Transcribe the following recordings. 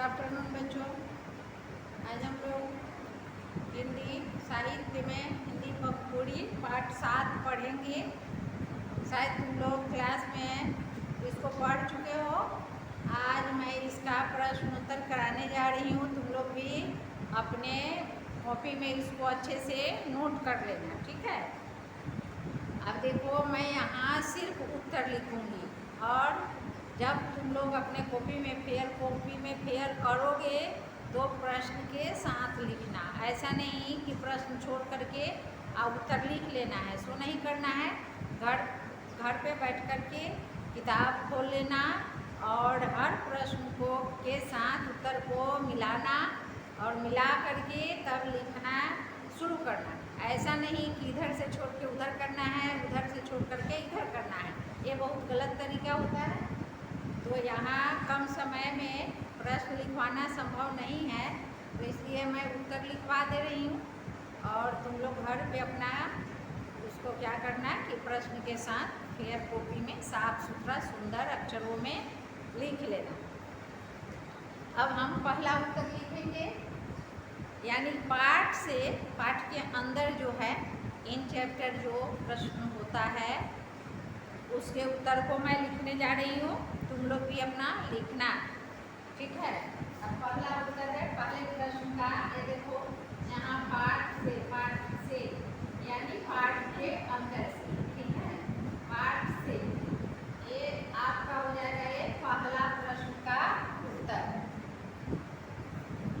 Afternoon बच्चों। आज हम लोग हिंदी साहित्य में हिंदी पखोड़ी पाठ 7 पढ़ेंगे। शायद तुम लोग क्लास में इसको पढ़ चुके हो। आज मैं इसका प्रश्न उत्तर कराने जा रही हूँ। तुम लोग भी अपने कॉपी में इसको अच्छे से नोट कर लेना, ठीक है। अब देखो, मैं यहाँ सिर्फ उत्तर लिखूँगी और जब तुम लोग अपने कॉपी में फेयर करोगे तो प्रश्न के साथ लिखना। ऐसा नहीं कि प्रश्न छोड़ करके उत्तर लिख लेना है, सो नहीं करना है। घर पे बैठ करके किताब खोल लेना और हर प्रश्न के साथ उत्तर को मिलाना और मिला करके तब लिखना शुरू करना। ऐसा नहीं कि इधर से छोड़ के उधर करना है, उधर से छोड़ करके इधर करना है। ये बहुत गलत तरीका होता है। तो यहाँ कम समय में प्रश्न लिखवाना संभव नहीं है, तो इसलिए मैं उत्तर लिखवा दे रही हूँ और तुम लोग घर पे अपना उसको क्या करना है कि प्रश्न के साथ फेयर कॉपी में साफ सुथरा सुंदर अक्षरों में लिख लेना। अब हम पहला उत्तर लिखेंगे, यानी पाठ के अंदर जो है इन चैप्टर जो प्रश्न होता है उसके उत्तर को मैं लिखने जा रही हूँ। तुम लोग भी अपना लिखना, ठीक है। अब पहला उत्तर है पहले प्रश्न का। ये देखो, यहाँ पाठ से यानी पाठ के अंदर से, ठीक है। पाठ से ये आपका हो जाएगा ये पहला प्रश्न का उत्तर।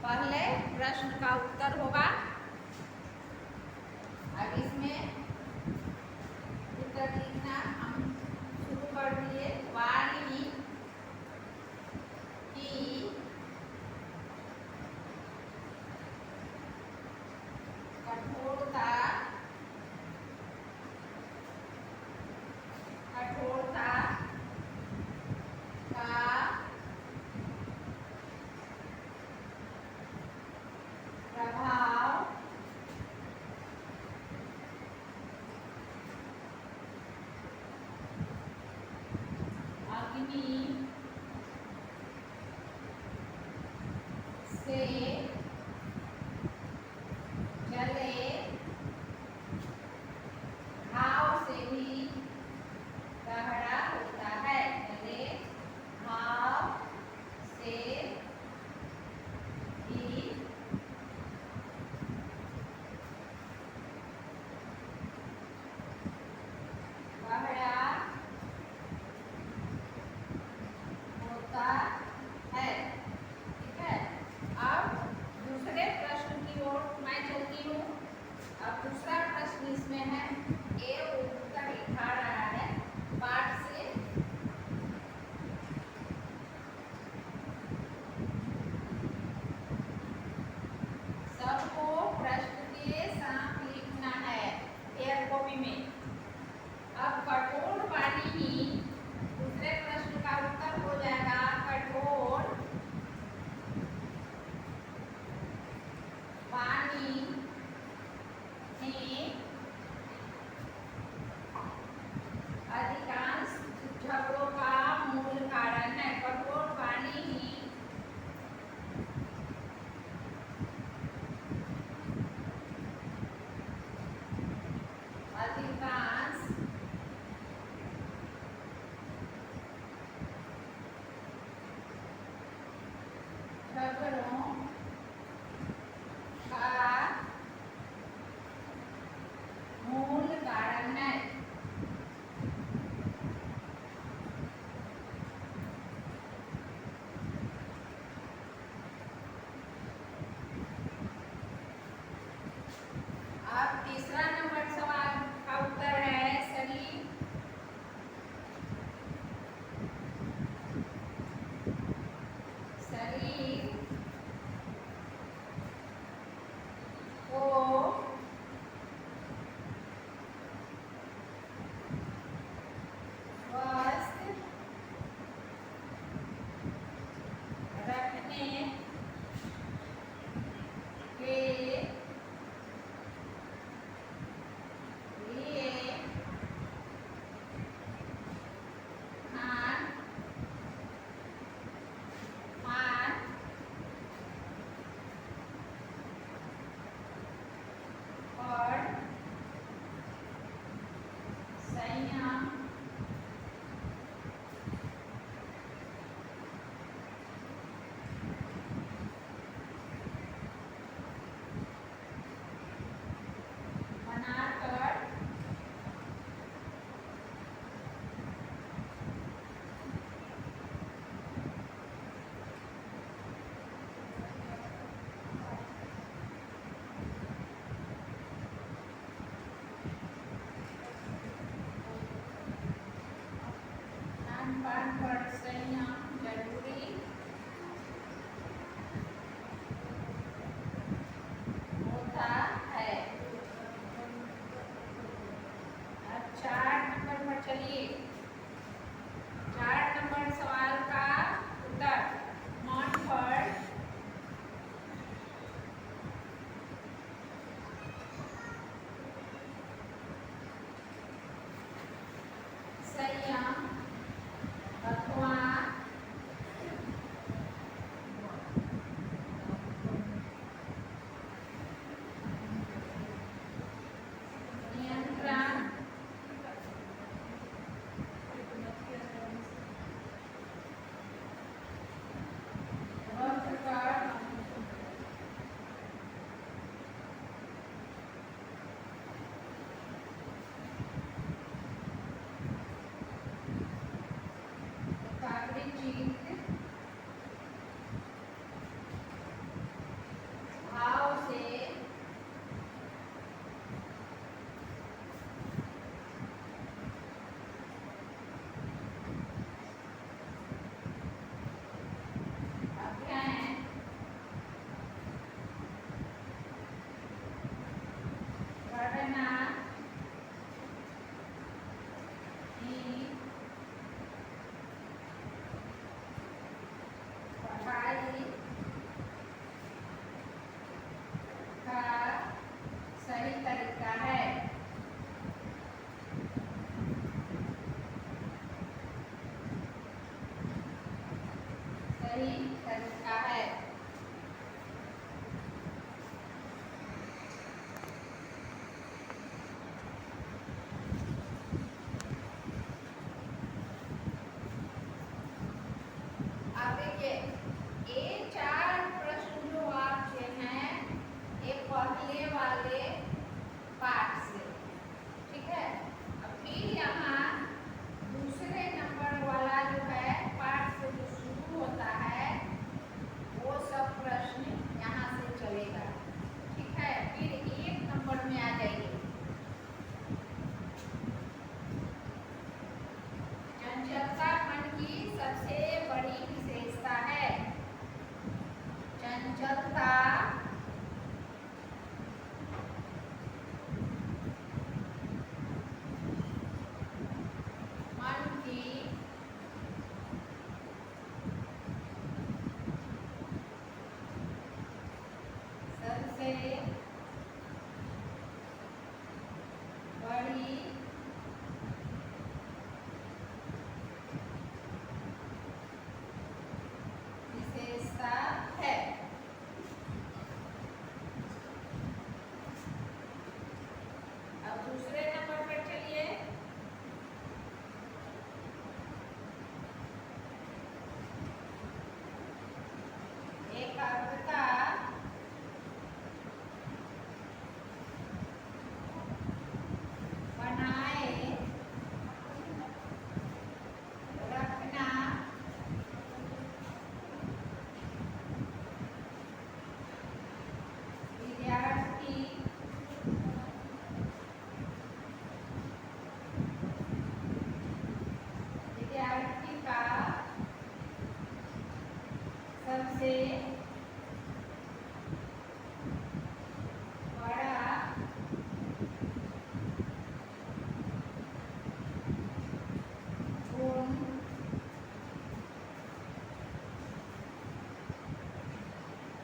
पहले प्रश्न का उत्तर होगा। अब इसमें उत्तर लिखना हम शुरू कर दिए। वाणी की कठोरता का प्रभाव अग्नि से जले घाव से भी गहरा होता है। जले घाव से भी गहरा होता है, ठीक है। अब दूसरे प्रश्न की ओर मैं चलती हूँ। अब दूसरा प्रश्न इसमें है, ये उत्तर लिखा रहा है पाठ से। सबको प्रश्न के साथ लिखना है फेयर कॉपी में। अब कठोर पानी ही दूसरे प्रश्न का उत्तर हो जाएगा। कठोर पानी ही अधिकांश झगड़ों का मूल कारण है। कठोर पानी ही अधिकांश संयम, बनाकर खान-पान पर संयम जरूरी होता है। अब 4 नंबर पर चलिए। 4 नंबर सवाल का उत्तर मौन पर संयम अथवा नियंत्रण रखकर एकाग्रचित्त भाव से अध्ययन करना ही पढ़ाई का सही तरीका है। सही तरीका है। अब देखिए ये 4 प्रश्न जो आपके हैं ये पहले वाले पाठ से, ठीक है। अब फिर यहाँ दूसरे नंबर वाला जो है पाठ से जो शुरू होता है वो सब प्रश्न यहाँ से चलेगा, ठीक है। फिर 1 नंबर में आ जाएगी। चंचलता मन की सबसे बड़ी विशेषता है। चंचलता मन की सबसे बड़ी विशेषता है। अब दूसरे नंबर पर चलिए। एकाग्रता बनाए रखना विद्यार्थी का सबसे बड़ा गुण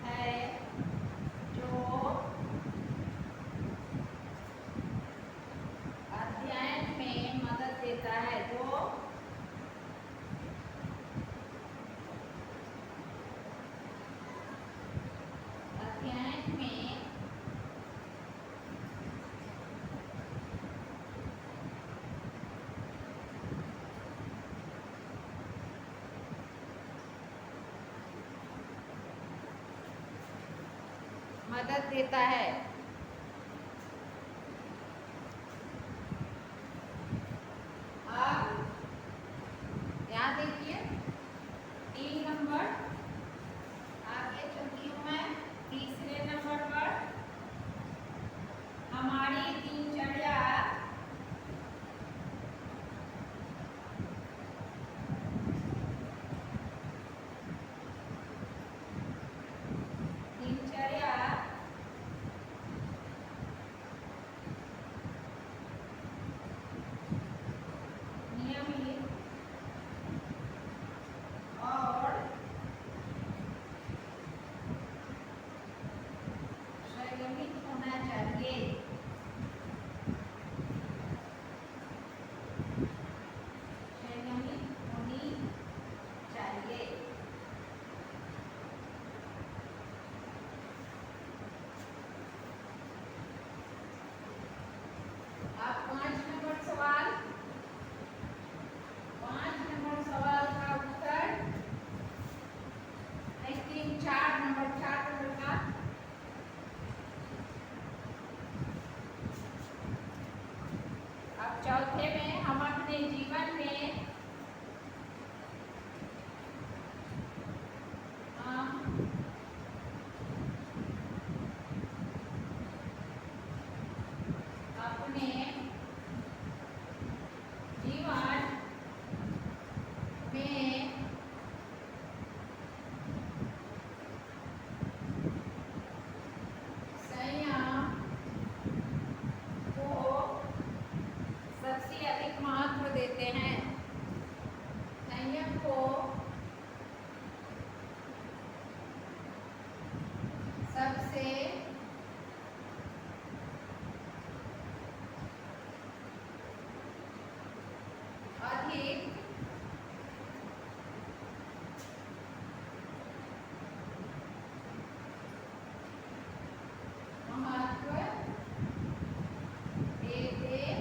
है जो अध्ययन में मदद देता है। जो अध्ययन में मदद देता है। अब यहाँ देखिए 3 नंबर आगे चलती हूँ मैं। तीसरे नंबर पर हमारी दिनचर्या नियमित और संयमित होना चाहिए। संयमित होनी चाहिए। अब 5 नंबर सवाल। 5 नंबर सवाल का उत्तर 4 नंबर का। अब चौथे में हम अपने जीवन में अपने जीवन में संयम को सबसे अधिक महत्व देते हैं। संयम को सबसे अधिक महत्व देते हैं।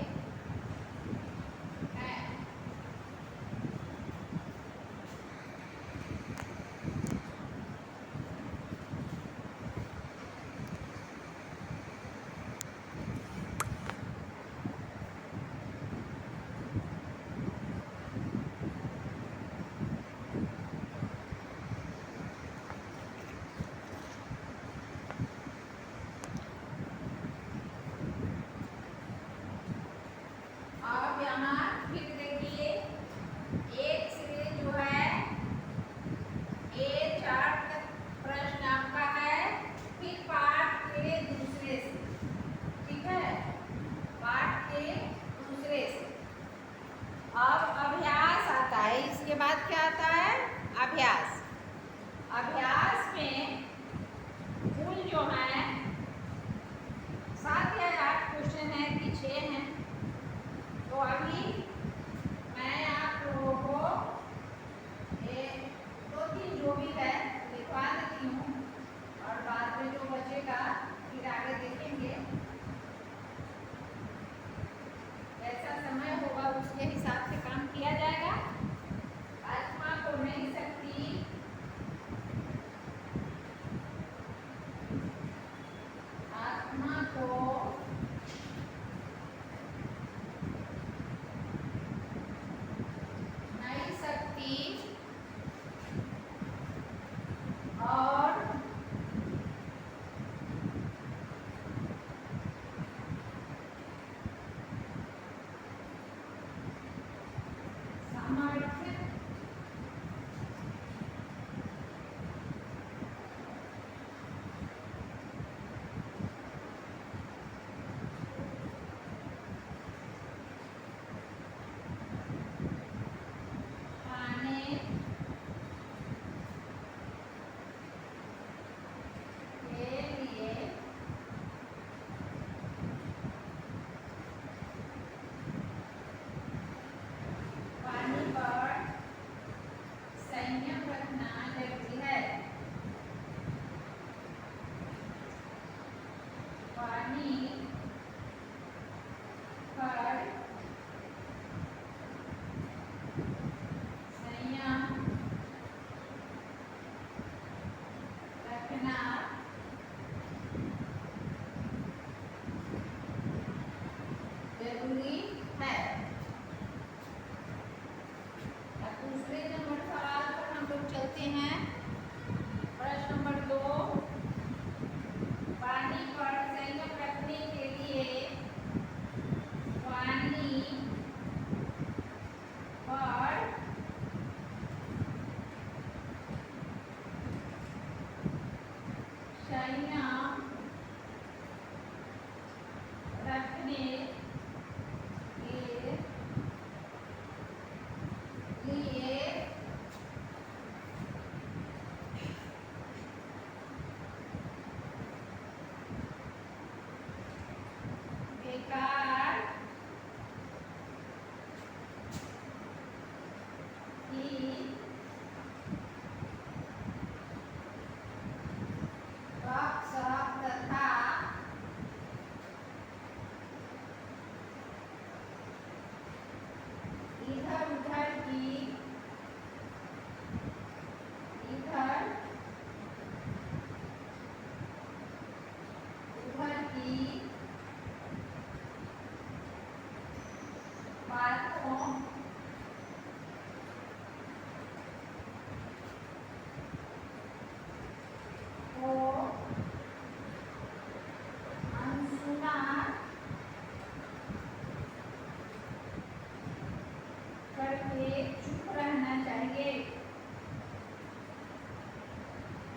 अब यहाँ फिर देखिए एक से जो है ये 4 प्रश्न आपका है। फिर पाठ के दूसरे से, ठीक है, पाठ के दूसरे से। अब अभ्यास आता है। इसके बाद क्या आता है? अभ्यास। अभ्यास में कुल जो है 7 या 8 क्वेश्चन है कि 6 हैं। तो अभी मैं आप लोगों को 2-3 जो भी है लिखवा देती हूँ और बाद में जो बचेगा फिर आगे देखेंगे। ऐसा समय होगा उसके हिसाब से काम किया जाएगा। आत्मा को नहीं सकती इधर उधर की, इधर उधर की बातों को अनसुना करके चुप रहना चाहिए,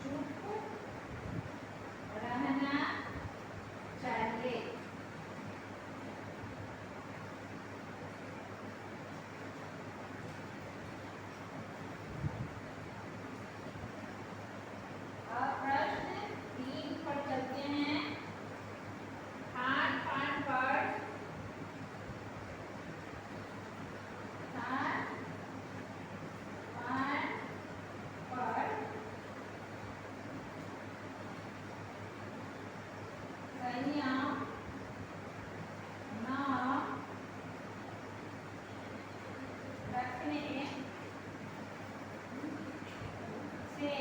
चुप रहना चाहिए। अब प्रश्न 3 पर चलते हैं। खान पान पर, खान पान पर संयम न रखने से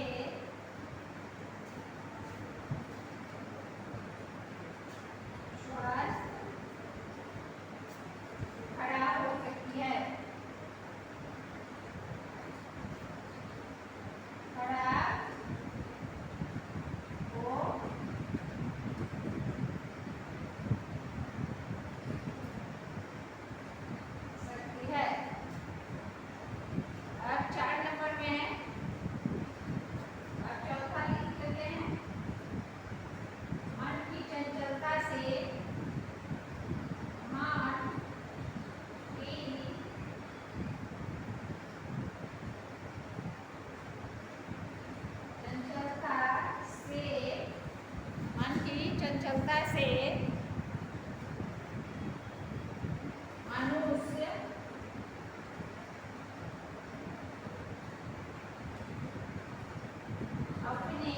स्वास्थ्य खराब हो सकती है, खराब हो सकती है। अब 4 नंबर में है, अब चौथा लिख लेते हैं। मन की चंचलता से, मन की चंचलता से, मन की चंचलता से मनुष्य अपने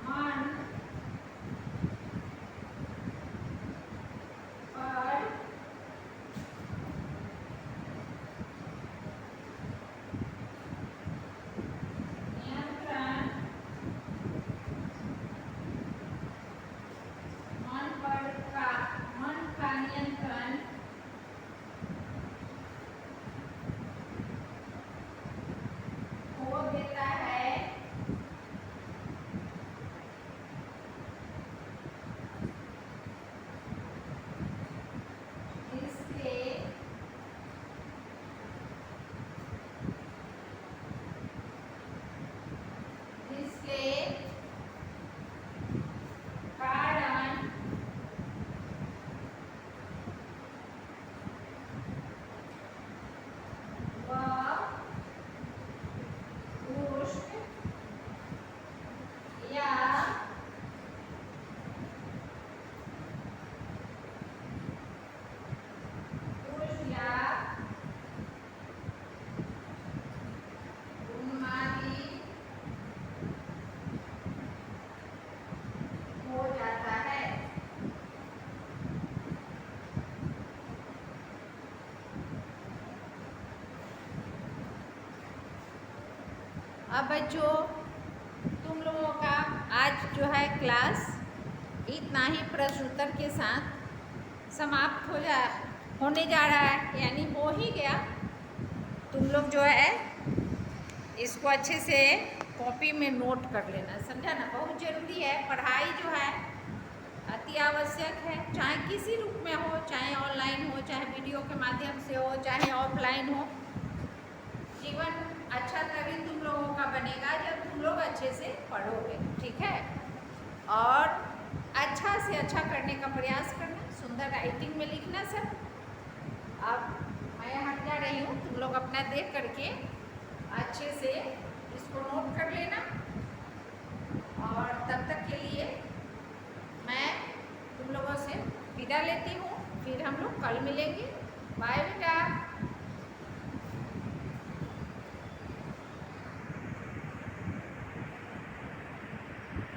मन पर नियंत्रण, मन का नियंत्रण खो देता है, इसके इसके कारण वह दुष्ट या उन्मादी हो जाता है। अब बच्चों, तुम लोगों का आज जो है क्लास इतना ही प्रश्न उत्तर के साथ समाप्त होने जा रहा है, यानी हो ही गया। तुम लोग जो है इसको अच्छे से कॉपी में नोट कर लेना, समझा ना। बहुत ज़रूरी है, पढ़ाई जो है अति आवश्यक है, चाहे किसी रूप में हो, चाहे ऑनलाइन हो, चाहे वीडियो के माध्यम से हो, चाहे ऑफलाइन हो। जीवन अच्छा तभी तुम लोगों का बनेगा जब तुम लोग अच्छे से पढ़ोगे, ठीक है। और अच्छा से अच्छा करने का प्रयास करना, सुंदर राइटिंग में लिखना सब। अब मैं हट जा रही हूँ, तुम लोग अपना देख करके अच्छे से इसको नोट कर लेना। और तब तक के लिए मैं तुम लोगों से विदा लेती हूँ, फिर हम लोग कल मिलेंगे। बाय बेटा।